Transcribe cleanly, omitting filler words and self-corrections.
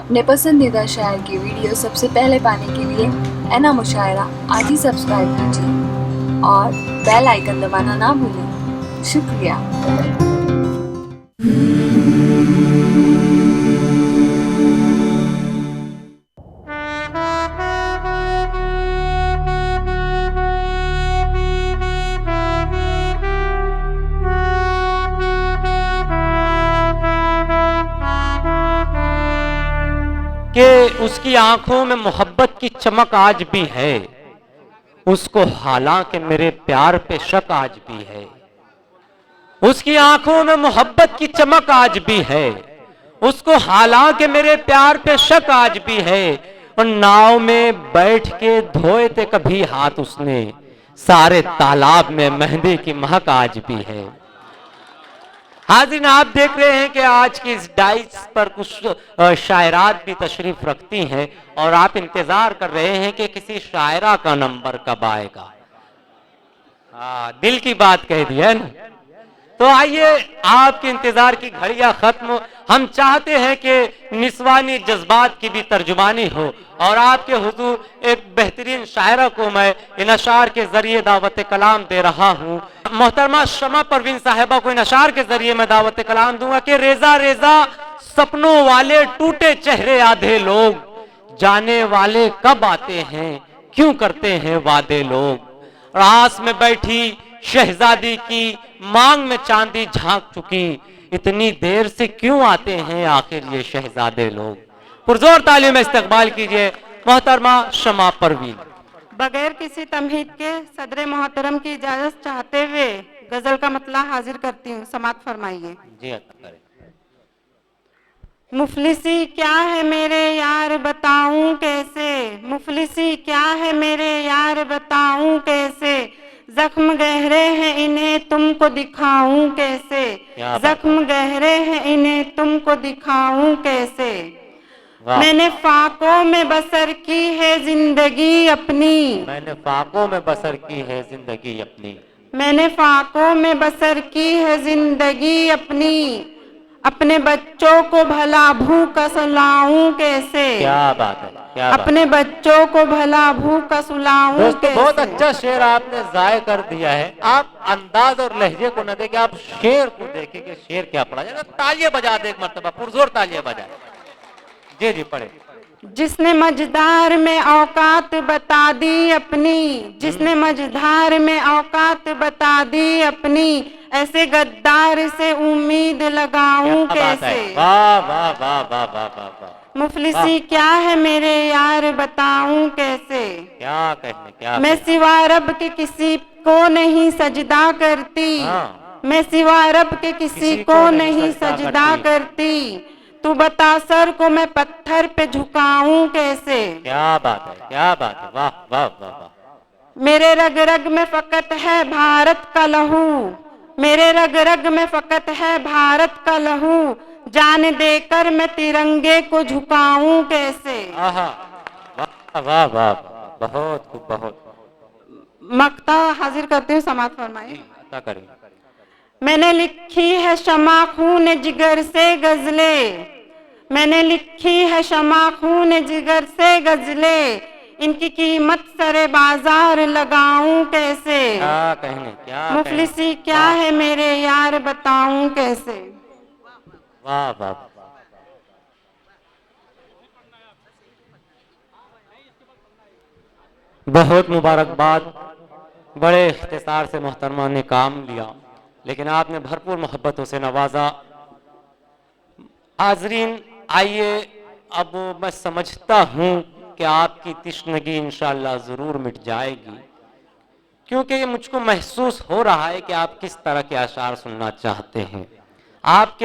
अपने पसंदीदा शायर की वीडियो सबसे पहले पाने के लिए एना मुशायरा आज ही सब्सक्राइब कीजिए और बेल आइकन दबाना ना भूलें। शुक्रिया। कि उसकी आंखों में मोहब्बत की चमक आज भी है, उसको हालांकि मेरे प्यार पे शक आज भी है। उसकी आंखों में मोहब्बत की चमक आज भी है, उसको हालांकि मेरे प्यार पे शक आज भी है। और नाव में बैठ के धोए थे कभी हाथ उसने, सारे तालाब में मेहंदी की महक आज भी है। हाज़िन, आप देख रहे हैं कि आज की इस डाइस पर कुछ शायरात भी तशरीफ रखती हैं और आप इंतजार कर रहे हैं कि किसी शायरा का नंबर कब आएगा। दिल की बात कह दी है ना। तो आइए, आपके इंतजार की घड़ियां खत्म। हम चाहते हैं कि निस्वानी जज्बात की भी तर्जुमानी हो और आपके हुजूर एक बेहतरीन शायरा को मैं इन अशार के जरिए दावत कलाम दे रहा हूँ। मोहतरमा शमा परवीन साहिबा को इन अशार के जरिए मैं दावत कलाम दूंगा कि रेजा रेजा सपनों वाले टूटे चेहरे आधे लोग, जाने वाले कब आते हैं क्यों करते हैं वादे लोग। रास में बैठी शहजादी की मांग में चांदी झांक चुकी, इतनी देर से क्यों आते हैं आखिर ये शहजादे लोग। पुरजोर तालीम इस्तकबाल कीजिए मोहतरमा शमा परवीन। बगैर किसी तमहीद के सदर मोहतरम की इजाजत चाहते हुए गजल का मतला हाजिर करती हूँ, समात फरमाइए। जी अता करें। मुफलिसी क्या है मेरे यार बताऊं कैसे, मुफलिसी क्या है मेरे यार बताऊं कैसे, जख्म गहरे हैं इन्हें तुमको दिखाऊं कैसे, जख्म गहरे हैं इन्हें तुमको दिखाऊं कैसे। मैंने फाकों में बसर की है जिंदगी अपनी, मैंने फाकों में बसर की है जिंदगी अपनी, मैंने फाकों में बसर की है जिंदगी अपनी, अपने बच्चों को भला भूख सुलाऊं कैसे। क्या बात है, क्या अपने बच्चों को भला भूख सुलाऊं कैसे। बहुत अच्छा शेर आपने जाय कर दिया है। आप अंदाज और लहजे को न देखें, आप शेर को देखें कि शेर क्या पढ़ा जाए। तालियां बजा दे एक मर्तबा, पुरजोर तालियां बजाए। जी जी पढ़े। जिसने मझधार में औकात बता दी अपनी, जिसने मझधार में औकात बता दी अपनी, ऐसे गद्दार से उम्मीद लगाऊं कैसे। वाह वाह वाह वाह वाह वाह वाह। मुफलिसी क्या है मेरे यार बताऊं कैसे। क्या कहने, क्या मैं सिवा रब के किसी को नहीं सजदा करती, मैं सिवा रब के किसी को नहीं सजदा करती, तू बता सर को मैं पत्थर पे झुकाऊं कैसे। क्या बात है, क्या बात है, वाह वाह वाह वाह। मेरे रग रग में फकत है भारत का लहू, मेरे रग रग में फकत है भारत का लहू, जान देकर मैं तिरंगे को झुकाऊं कैसे। वाह वाह वाह, बहुत खूब, बहुत। मक्ता हाजिर करते हूँ, समात फरमाइए। करें। मैंने लिखी है शमा खून जिगर से गजले, मैंने लिखी है शमा खून जिगर से गजले, इनकी कीमत सरे बाजार लगाऊं कैसे। क्या कहने, क्या मुफलिसी क्या है मेरे यार बताऊं कैसे। वाह वाह। बहुत मुबारकबाद। बड़े इख्तिसार से मोहतरमा ने काम लिया, लेकिन आपने भरपूर मोहब्बतों से नवाजा। हाजरीन, आइए, अब मैं समझता हूं कि आपकी तिश्नगी इंशाअल्लाह जरूर मिट जाएगी, क्योंकि ये मुझको महसूस हो रहा है कि आप किस तरह के अशार सुनना चाहते हैं। आपके